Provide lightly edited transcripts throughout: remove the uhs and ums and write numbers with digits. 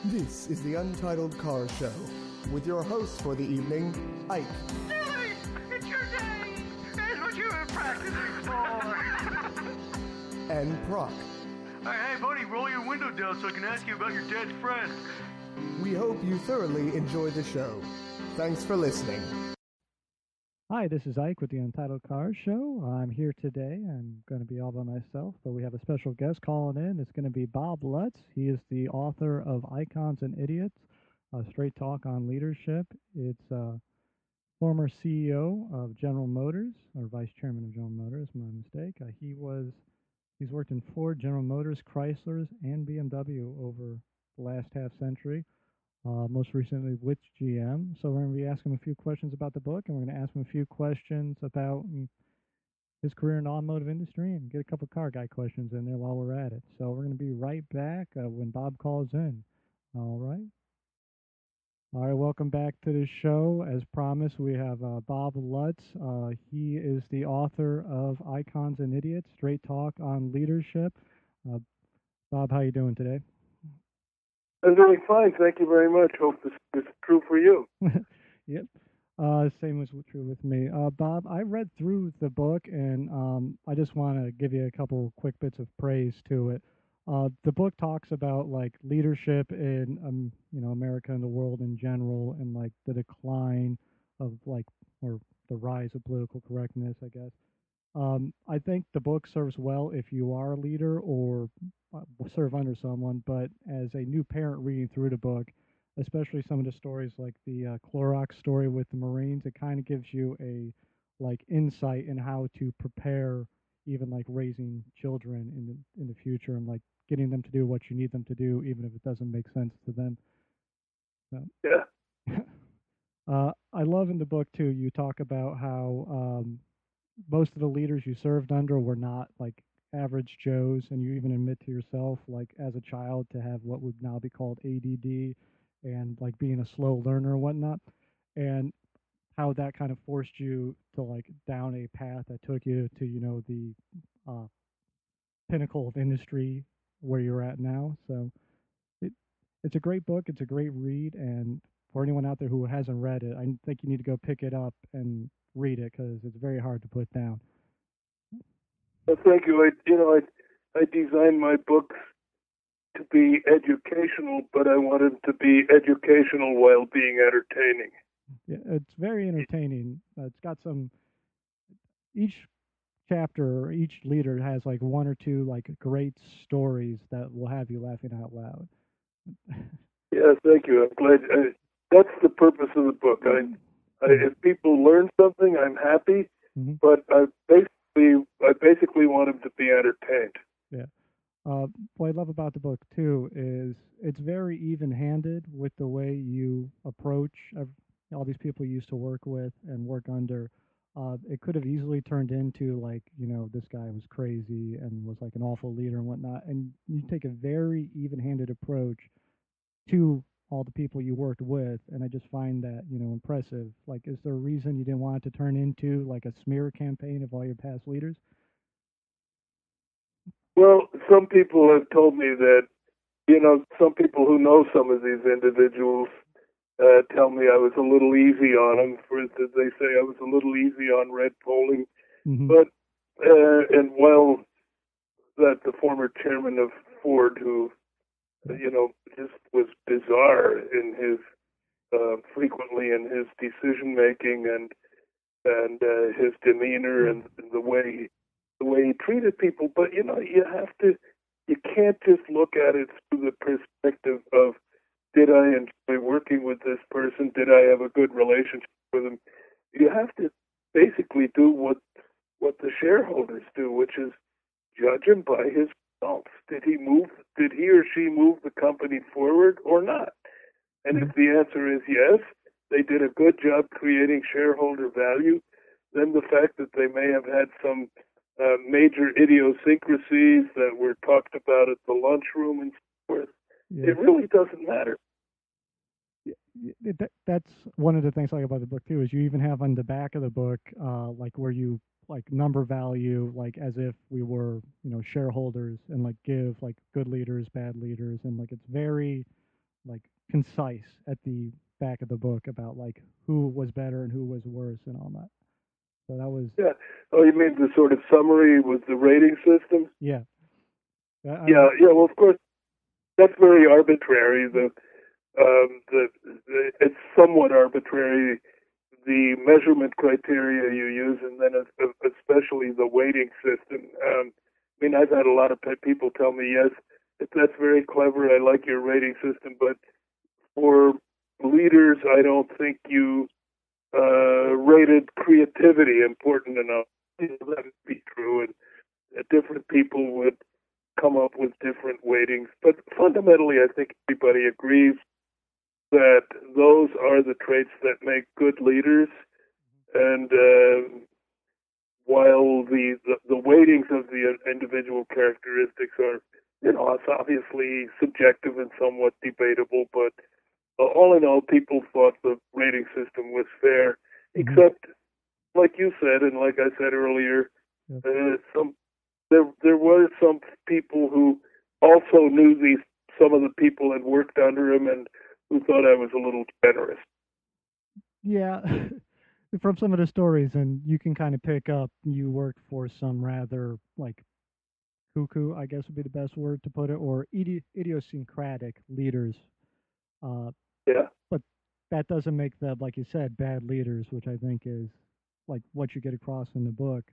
This is the Untitled Car Show with your host for the evening, Ike. Hey, it's your day! That's what you've been practicing for! And Proc. Hey, buddy, roll your window down so I can ask you about your dead friend. We hope you thoroughly enjoy the show. Thanks for listening. Hi, this is Ike with the Untitled Cars Show. I'm here today. I'm going to be all by myself, but we have a special guest calling in. It's going to be Bob Lutz. He is the author of Icons and Idiots, a straight talk on leadership. It's former CEO of General Motors, or vice chairman of General Motors, my mistake. He's worked in Ford, General Motors, Chryslers, and BMW over the last half century. Most recently with GM. So we're going to be asking him a few questions about the book, and we're going to ask him a few questions about his career in the automotive industry and get a couple car guy questions in there while we're at it. So we're going to be right back when Bob calls in. All right. All right, welcome back to the show. As promised, we have Bob Lutz. He is the author of Icons and Idiots, Straight Talk on Leadership. Bob, how you doing today? I'm doing fine. Thank you very much. Hope this is true for you. Yep. Same was true with me. Bob, I read through the book, and I just want to give you a couple quick bits of praise to it. The book talks about like leadership in America and the world in general, and like the decline of or the rise of political correctness, I guess. I think the book serves well if you are a leader or serve under someone, but as a new parent reading through the book, especially some of the stories like the Clorox story with the Marines, it kind of gives you a insight in how to prepare even like raising children in the future and like getting them to do what you need them to do, even if it doesn't make sense to them. So, Yeah. I love in the book too, you talk about how most of the leaders you served under were not like average Joes, and you even admit to yourself, like as a child, to have what would now be called ADD and like being a slow learner and whatnot, and how that kind of forced you to like down a path that took you to the pinnacle of industry where you're at now. So it's a great book. It's a great read, and for anyone out there who hasn't read it, I think you need to go pick it up and read it because it's very hard to put down. Well, thank you. I designed my books to be educational, but I want them to be educational while being entertaining. Yeah, it's very entertaining. It's got each chapter or each leader has like one or two like great stories that will have you laughing out loud. Yeah, thank you. I'm glad. That's the purpose of the book. If people learn something, I'm happy, but I basically want them to be entertained. Yeah. What I love about the book too is it's very even-handed with the way you approach all these people you used to work with and work under. It could have easily turned into this guy was crazy and was like an awful leader and whatnot. And you take a very even-handed approach to all the people you worked with, and I just find that impressive. Like, is there a reason you didn't want it to turn into like a smear campaign of all your past leaders? Well, some people have told me that some people who know some of these individuals tell me I was a little easy on them. For instance, they say I was a little easy on red polling, but and while that the former chairman of Ford, who just was bizarre in his frequently in his decision making and his demeanor and the way he treated people. But you can't just look at it through the perspective of, did I enjoy working with this person? Did I have a good relationship with him? You have to basically do what the shareholders do, which is judge him by his results. Did he or she move the company forward or not? And if the answer is yes, they did a good job creating shareholder value, then the fact that they may have had some major idiosyncrasies that were talked about at the lunchroom and so forth, it really doesn't matter. That's one of the things I like about the book too, is you even have on the back of the book where you number value, like as if we were shareholders, and give like good leaders, bad leaders, and it's very like concise at the back of the book about like who was better and who was worse and all that. So that was Yeah. Oh, you mean the sort of summary with the rating system? yeah. Yeah. Yeah. Well, of course, that's very arbitrary. It's somewhat arbitrary, the measurement criteria you use, and then especially the weighting system. I mean, I've had a lot of people tell me, yes, that's very clever. I like your rating system, but for leaders, I don't think you rated creativity important enough. That would be true, and different people would come up with different weightings. But fundamentally, I think everybody agrees that those are the traits that make good leaders. And while the weightings of the individual characteristics are, it's obviously subjective and somewhat debatable, but all in all, people thought the rating system was fair, except, like you said, and like I said earlier, there were some people who also knew some of the people had worked under him and who thought I was a little generous. Yeah. From some of the stories, and you can kind of pick up, you worked for some rather like cuckoo, I guess would be the best word to put it, or idiosyncratic leaders. Yeah. But that doesn't make them, like you said, bad leaders, which I think is like what you get across in the book.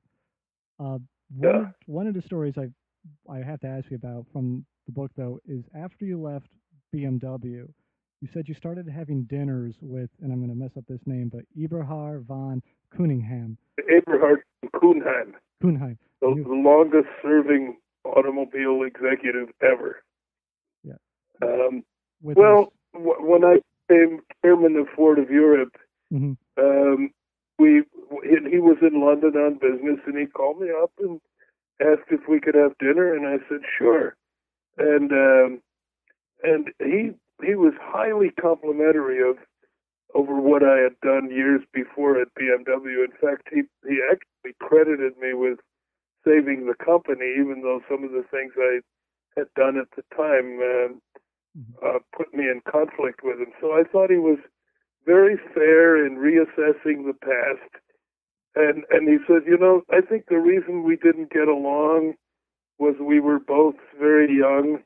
One of the stories I have to ask you about from the book, though, is after you left BMW, you said you started having dinners with, and I'm going to mess up this name, but Eberhard von Kuningham. Eberhard Kuhnheim. Kuhnheim. The longest-serving automobile executive ever. Yeah. When I became chairman of Ford of Europe, he was in London on business, and he called me up and asked if we could have dinner, and I said sure. And he was highly complimentary over what I had done years before at BMW. In fact, he actually credited me with saving the company, even though some of the things I had done at the time put me in conflict with him. So I thought he was very fair in reassessing the past. And he said, I think the reason we didn't get along was we were both very young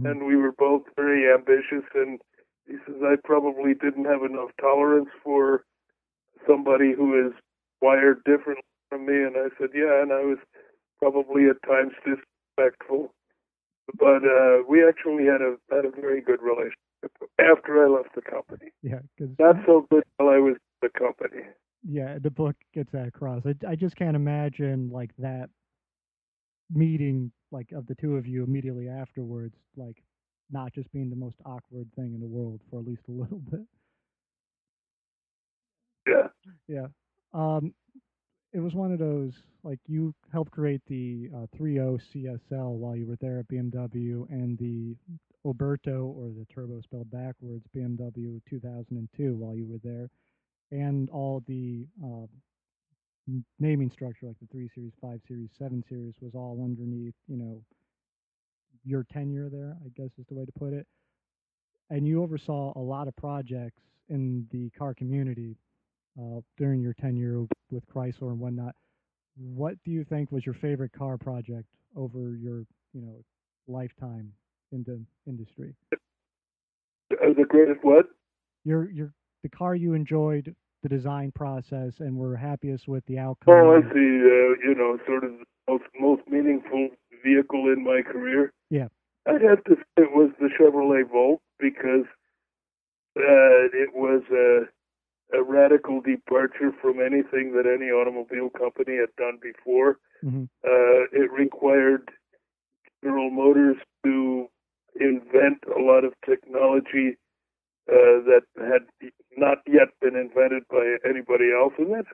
and we were both very ambitious. And he says, I probably didn't have enough tolerance for somebody who is wired differently from me. And I said, yeah, and I was probably at times disrespectful. But we actually had a very good relationship after I left the company. Yeah, not so good while I was at the company. Yeah, the book gets that across. I just can't imagine like that meeting, like of the two of you immediately afterwards, like not just being the most awkward thing in the world for at least a little bit. Yeah. Yeah. It was one of those, like you helped create the 3.0 CSL while you were there at BMW, and the Oberto, or the turbo spelled backwards, BMW 2002 while you were there, and all the naming structure, like the 3 Series, 5 Series, 7 Series, was all underneath, your tenure there, I guess is the way to put it. And you oversaw a lot of projects in the car community during your tenure with Chrysler and whatnot. What do you think was your favorite car project over your, lifetime in the industry? The greatest what? The car you enjoyed the design process and were happiest with the outcome. Oh, I see. Sort of the most meaningful vehicle in my career. Yeah. I'd have to say it was the Chevrolet Volt, because it was a radical departure from anything that any automobile company had done before. It required General Motors to invent a lot of technology that had not yet been invented by anybody else. And that's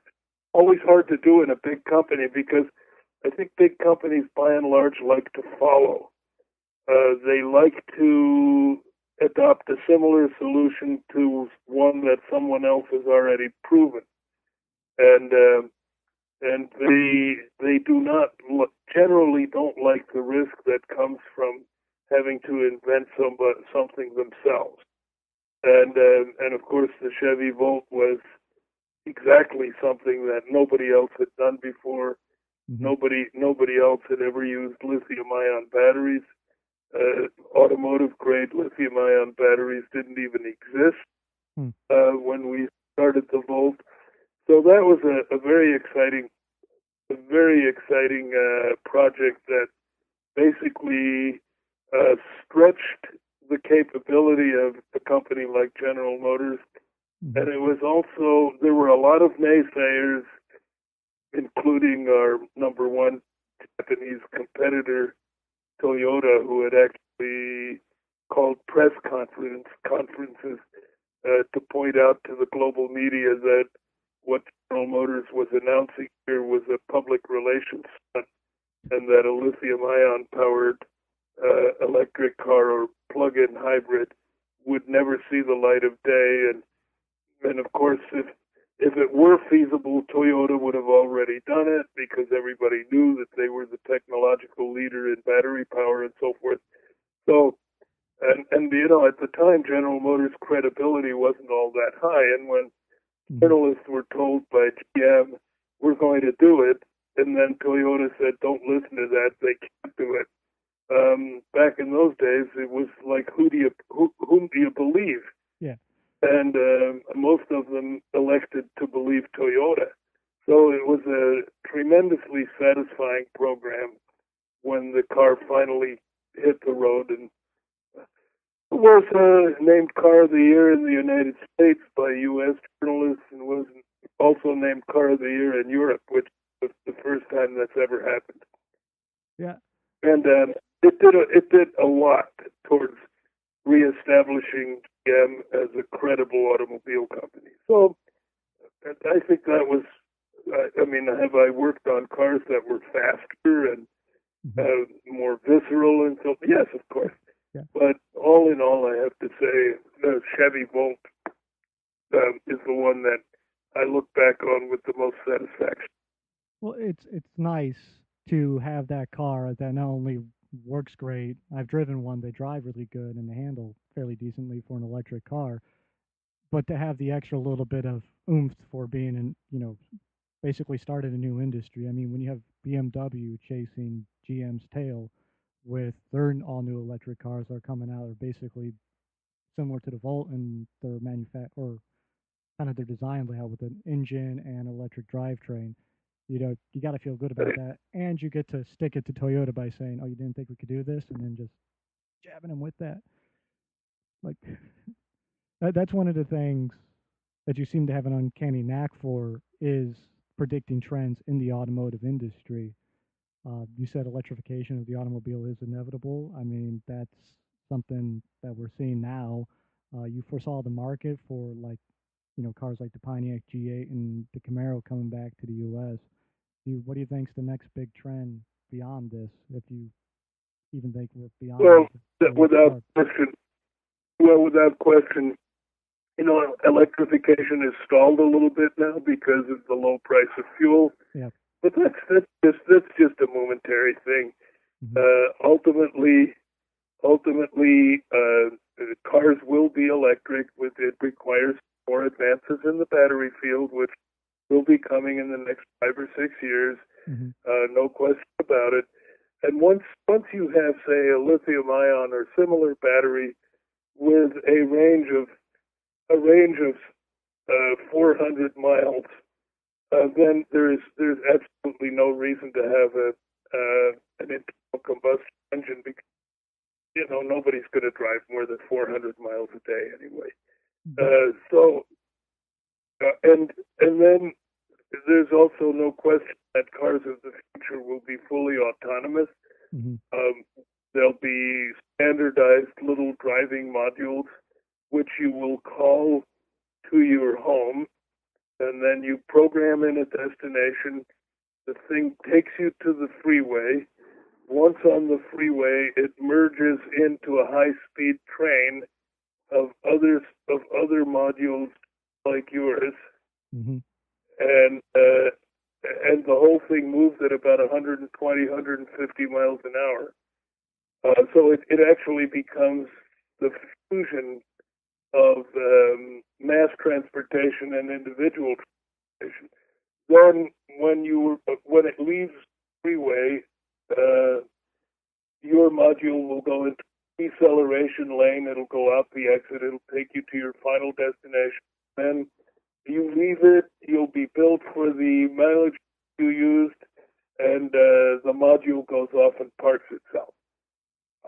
always hard to do in a big company, because I think big companies, by and large, like to follow. They like to adopt a similar solution to one that someone else has already proven. And they generally don't like the risk that comes from having to invent something themselves. and of course the Chevy Volt was exactly something that nobody else had done before. Nobody else had ever used lithium-ion batteries. Automotive grade lithium-ion batteries didn't even exist when we started the Volt. So that was a very exciting project that basically stretched the capability of a company like General Motors. And it was also, there were a lot of naysayers, including our number one Japanese competitor, Toyota, who had actually called press conferences to point out to the global media that what General Motors was announcing here was a public relations stunt, and that a lithium-ion powered electric car or plug-in hybrid would never see the light of day. And of course, if it were feasible, Toyota would have already done it, because everybody knew that they were the technological leader in battery power and so forth. So, and you know, at the time, General Motors' credibility wasn't all that high. And when journalists were told by GM, we're going to do it, and then Toyota said, don't listen to that, they can't do it. Back in those days, it was like, whom do you believe? Yeah. And most of them elected to believe Toyota. So it was a tremendously satisfying program when the car finally hit the road, and was named Car of the Year in the United States by U.S. journalists, and was also named Car of the Year in Europe, which was the first time that's ever happened. Yeah. And it did a lot towards reestablishing GM as a credible automobile company. So I think that was, I mean, have I worked on cars that were faster and more visceral and so? Yes, of course. Yeah. But all in all, I have to say the Chevy Volt is the one that I look back on with the most satisfaction. Well, it's nice to have that car that not only works great. I've driven one; they drive really good and they handle fairly decently for an electric car. But to have the extra little bit of oomph for being in, basically started a new industry. I mean, when you have BMW chasing GM's tail with their all new electric cars that are coming out, are basically similar to the Volt, and their or kind of their design layout with an engine and electric drivetrain. You got to feel good about that, and you get to stick it to Toyota by saying, "Oh, you didn't think we could do this," and then just jabbing them with that. Like that's one of the things that you seem to have an uncanny knack for, is predicting trends in the automotive industry. You said electrification of the automobile is inevitable. I mean, that's something that we're seeing now. You foresaw the market for cars like the Pontiac G8 and the Camaro coming back to the U.S. What do you think's the next big trend beyond this, if you even think we're beyond? Well, without question, electrification is stalled a little bit now because of the low price of fuel. Yeah. But that's just a momentary thing. Ultimately, cars will be electric. It requires more advances in the battery field, which will be coming in the next 5 or 6 years. No question about it. And once you have, say, a lithium-ion or similar battery with a range of 400 miles, then there's absolutely no reason to have an internal combustion engine, because nobody's going to drive more than 400 miles a day anyway. And then there's also no question that cars of the future will be fully autonomous. There'll be standardized little driving modules which you will call to your home, and then you program in a destination. The thing takes you to the freeway. Once on the freeway, it merges into a high-speed train of other modules like yours, and the whole thing moves at about 120, 150 miles an hour. So it actually becomes the fusion of mass transportation and individual transportation. Then when it leaves freeway, your module will go into deceleration lane. It'll go out the exit. It'll take you to your final destination. Then you leave it. You'll be billed for the mileage you used, and the module goes off and parks itself.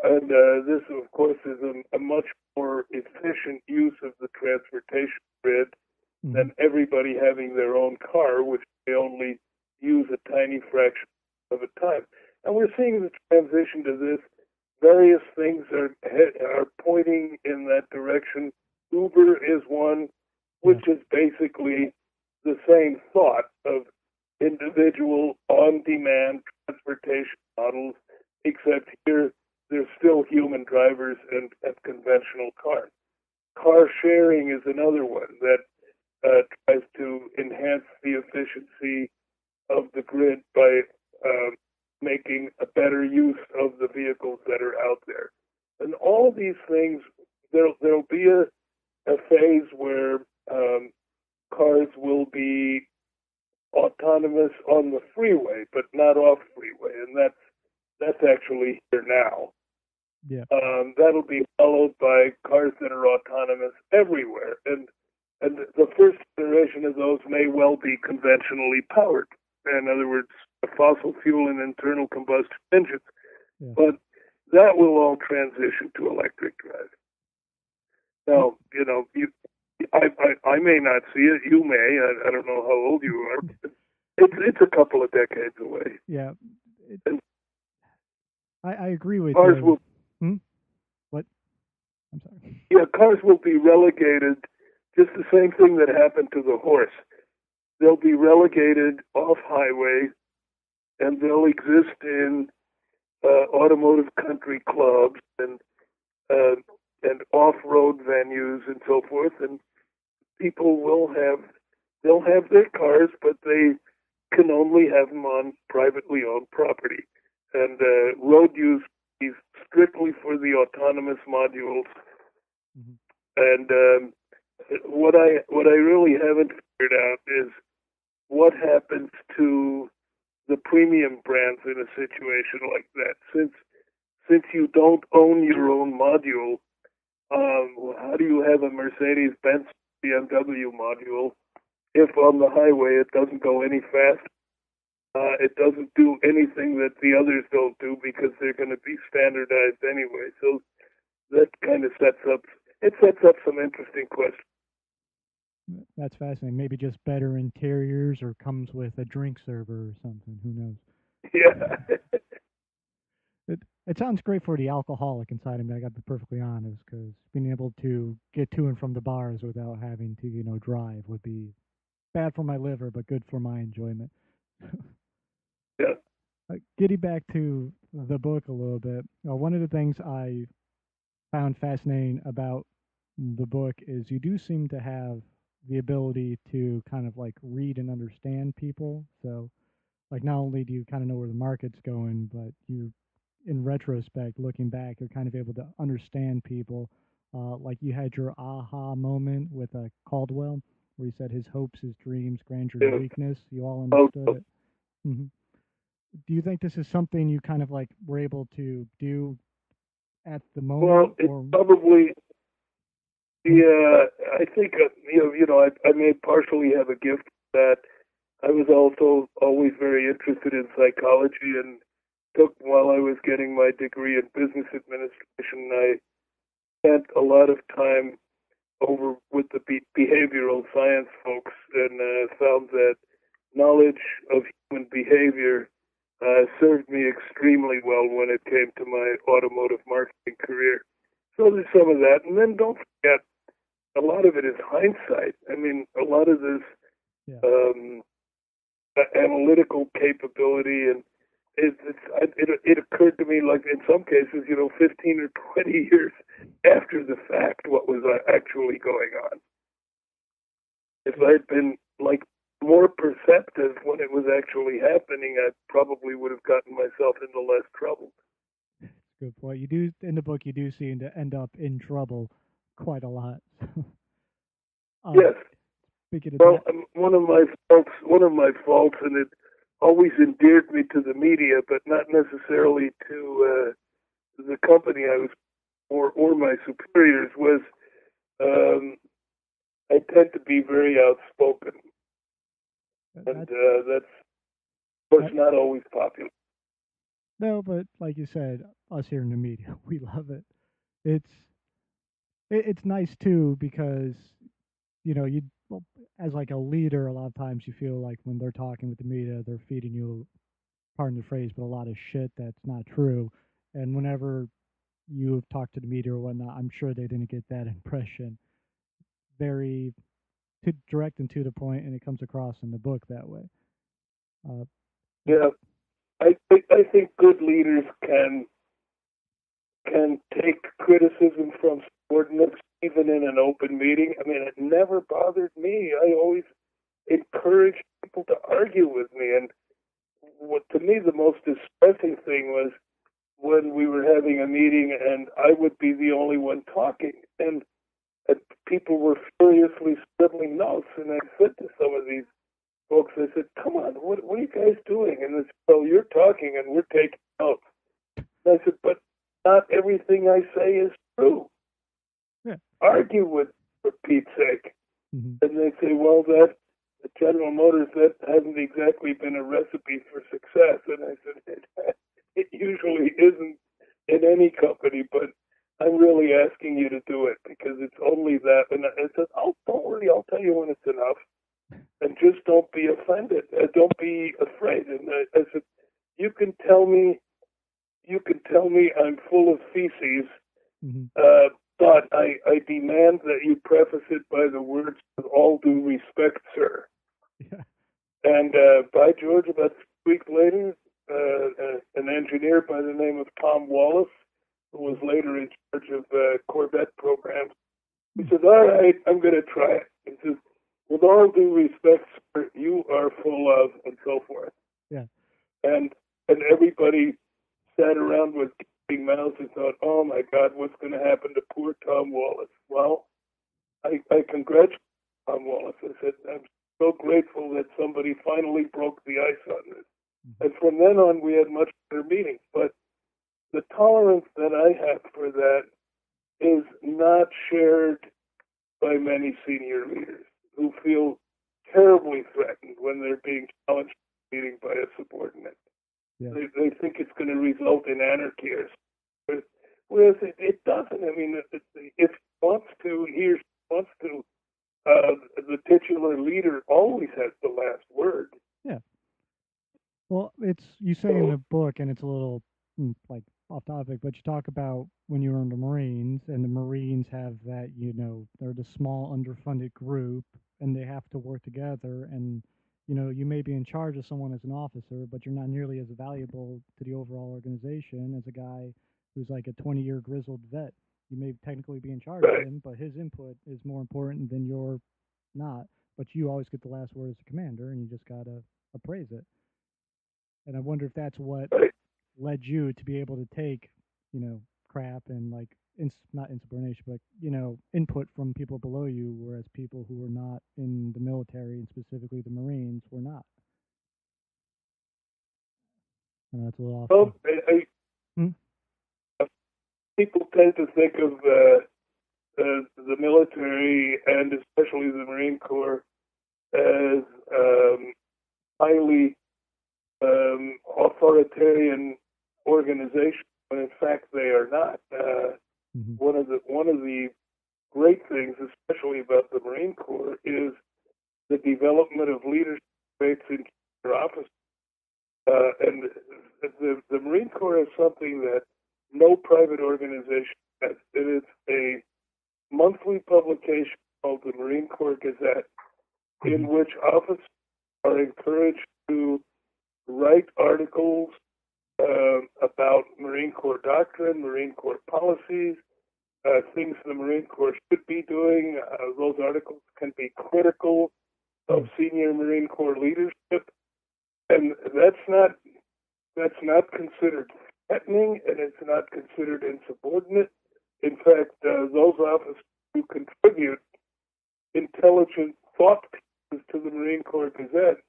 And this, of course, is a much more efficient use of the transportation grid than everybody having their own car, which they only use a tiny fraction of a time. And we're seeing the transition to this. Various things are pointing in that direction. Uber is one, which is basically the same thought of individual on-demand transportation models, except here there's still human drivers and conventional cars. Car sharing is another one that tries to enhance the efficiency of the grid by making a better use of the vehicles that are out there. And all of these things, there'll be a phase where cars will be autonomous on the freeway, but not off freeway, and that's actually here now. Yeah. That'll be followed by cars that are autonomous everywhere, and the first generation of those may well be conventionally powered. In other words, fossil fuel and internal combustion engines. Yeah. But that will all transition to electric drive. Now, I may not see it. You may. I don't know how old you are. It's a couple of decades away. Yeah. I agree with cars you. Will, What? I'm sorry. Yeah, cars will be relegated, just the same thing that happened to the horse. They'll be relegated off highway, and they'll exist in automotive country clubs and off-road venues and so forth. And people they'll have their cars, but they can only have them on privately owned property. And road use is strictly for the autonomous modules. Mm-hmm. And what I really haven't figured out is what happens to the premium brands in a situation like that. Since you don't own your own module, how do you have a Mercedes-Benz BMW module if on the highway it doesn't go any faster? It doesn't do anything that the others don't do because they're going to be standardized anyway. So that kind of sets up some interesting questions. That's fascinating. Maybe just better interiors, or comes with a drink server or something. Who knows? Yeah. It sounds great for the alcoholic inside of me. I got to be perfectly honest, because being able to get to and from the bars without having to, drive would be bad for my liver, but good for my enjoyment. Yeah. Getting back to the book a little bit, one of the things I found fascinating about the book is you do seem to have the ability to kind of like read and understand people. So like not only do you kind of know where the market's going, but you, in retrospect, looking back, you're kind of able to understand people. Like you had your aha moment with Caldwell, where he said his hopes, his dreams, grandeur, and weakness. You all understood it. Mm-hmm. Do you think this is something you kind of like were able to do at the moment? Well, it's probably. Yeah, I think I may partially have a gift for that. I was also always very interested in psychology, and while I was getting my degree in business administration, I spent a lot of time over with the behavioral science folks, and found that knowledge of human behavior served me extremely well when it came to my automotive marketing career. So there's some of that, and then don't forget, a lot of it is hindsight. I mean, a lot of this analytical capability, and it occurred to me, like in some cases, 15 or 20 years after the fact, what was actually going on. If I'd been like more perceptive when it was actually happening, I probably would have gotten myself into less trouble. Good point. You do, in the book, you do seem to end up in trouble, quite a lot. Yes. Speaking of Well, that, one of my faults, and it always endeared me to the media, but not necessarily to the company I was or my superiors, was I tend to be very outspoken, and that's of course not always popular. no, but like you said, us here in the media, we love it. It's it's nice too because you well, as like a leader, a lot of times you feel like when they're talking with the media, they're feeding you, pardon the phrase, but a lot of shit that's not true. And whenever you've talked to the media or whatnot, I'm sure they didn't get that impression. Very direct and to the point, and it comes across in the book that way. Uh, Yeah, I think good leaders can take criticism from subordinates even in an open meeting. I mean, it never bothered me. I always encouraged people to argue with me, and what to me the most distressing thing was when we were having a meeting and I would be the only one talking, and people were furiously scribbling notes. And I said to some of these folks, I said, "Come on, what are you guys doing?" And they said, "Well, you're talking and we're taking notes." And I said, "But not everything I say is true. yeah. Argue with, for Pete's sake." Mm-hmm. And they say, "Well, that the General Motors, that hasn't exactly been a recipe for success." And I said, it usually isn't in any company, but I'm really asking you to do it because it's only that. And I said, "Oh, don't worry, I'll tell you when it's enough. And just don't be offended. Don't be afraid." And I said, you can tell me I'm full of feces, Mm-hmm. but I demand that you preface it by the words, "with all due respect, sir." Yeah. And by George, about 3 weeks later, an engineer by the name of Tom Wallace, who was later in charge of Corvette programs, he says, "All right, I'm going to try it." He says, "With all due respect, sir, you are full of," and so forth. Yeah. And everybody sat around with gaping mouths and thought, "Oh my God, what's going to happen to poor Tom Wallace?" Well, I congratulate Tom Wallace. I said, "I'm so grateful that somebody finally broke the ice on this." Mm-hmm. And from then on, we had much better meetings. But the tolerance that I have for that is not shared by many senior leaders who feel terribly threatened when they're being challenged in a meeting by a subordinate. Yeah. They think it's going to result in anarchy or something. Whereas it doesn't. I mean, if he wants to, the titular leader always has the last word. Yeah. Well, it's you say in the book, and it's a little like off topic, but you talk about when you were in the Marines, and the Marines have that, they're the small underfunded group, and they have to work together, and you may be in charge of someone as an officer, but you're not nearly as valuable to the overall organization as a guy who's like a 20-year grizzled vet. You may technically be in charge of him, but his input is more important than your not. But you always get the last word as a commander, and you just gotta appraise it. And I wonder if that's what led you to be able to take, crap and like not insubordination, but input from people below you, whereas people who were not in the military and specifically the Marines were not. And that's a little off. Well, Hmm? people tend to think of the military and especially the Marine Corps as highly authoritarian organization, when in fact they are not. Mm-hmm. One of the great things, especially about the Marine Corps, is the development of leadership traits in your office. And the Marine Corps is something that no private organization has. It is a monthly publication called the Marine Corps Gazette, in which officers are encouraged to write articles about Marine Corps doctrine, Marine Corps policies, things the Marine Corps should be doing. Those articles can be critical of senior Marine Corps leadership, and that's not considered threatening, and it's not considered insubordinate. In fact, those officers intelligent thought pieces to the Marine Corps Gazette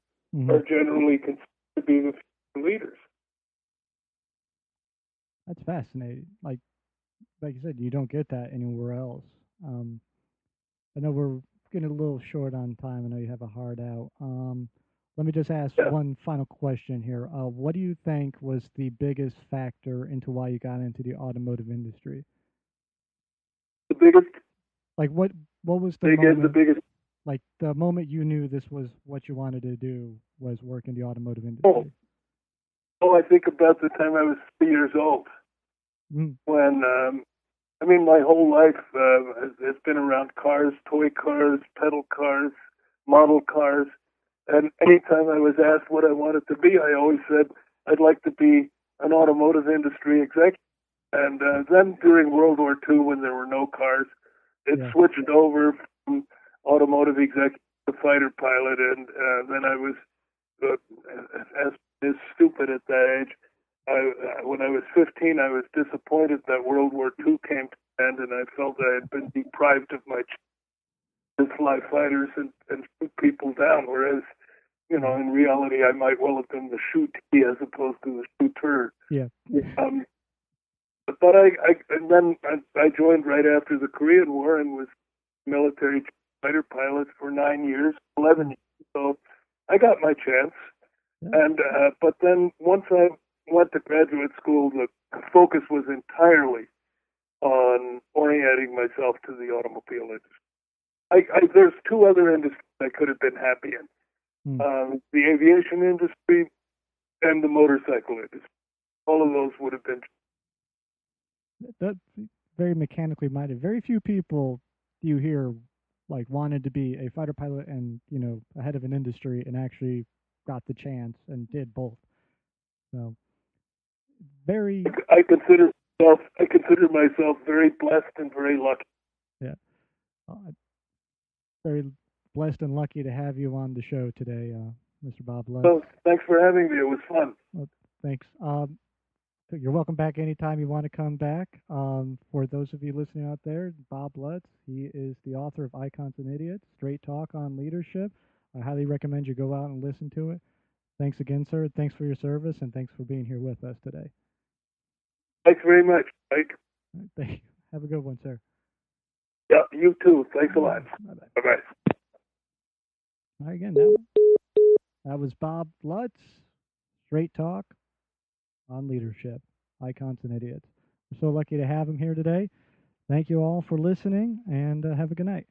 are generally considered to be the future leaders. That's fascinating. Like you said, you don't get that anywhere else. I know we're getting a little short on time. I know you have a hard out. Let me just ask one final question here. What do you think was the biggest factor into why you got into the automotive industry? The biggest, like what was the biggest, moment? the biggest. Like the moment you knew this was what you wanted to do was work in the automotive industry. I think about the time I was 3 years old. When I mean, my whole life has been around cars, toy cars, pedal cars, model cars. And anytime I was asked what I wanted to be, I always said I'd like to be an automotive industry executive. And then during World War II, when there were no cars, it switched over from automotive executive to fighter pilot. And then I was, as stupid at that age, when I was 15, I was disappointed that World War II came to an end, and I felt I had been deprived of my chance to fly fighters and shoot people down, whereas, you know, in reality, I might well have been the shootee as opposed to the shooter. Yeah. But then I joined right after the Korean War and was military fighter pilot for 9 years, 11 years. So I got my chance. And but then once I went to graduate school, the focus was entirely on orienting myself to the automobile industry. There's two other industries I could have been happy in. The aviation industry and the motorcycle industry. All of those would have been. That's very mechanically minded. Very few people you hear like wanted to be a fighter pilot and, you know, ahead of an industry and actually got the chance and did both. So very. I consider myself very blessed and very lucky. Yeah, very blessed and lucky to have you on the show today, Mr. Bob Lutz. So thanks for having me. It was fun. Well, thanks. You're welcome back anytime you want to come back. For those of you listening out there, Bob Lutz, he is the author of Icons and Idiots, Straight Talk on Leadership. I highly recommend you go out and listen to it. Thanks again, sir. Thanks for your service, and thanks for being here with us today. Thanks very much, Mike. Thank you. Have a good one, sir. Yeah, you too. Thanks a lot. Bye-bye. Bye-bye. All right, again, that was Bob Lutz, Straight Talk on Leadership, Icons and Idiots. We're so lucky to have him here today. Thank you all for listening, and have a good night.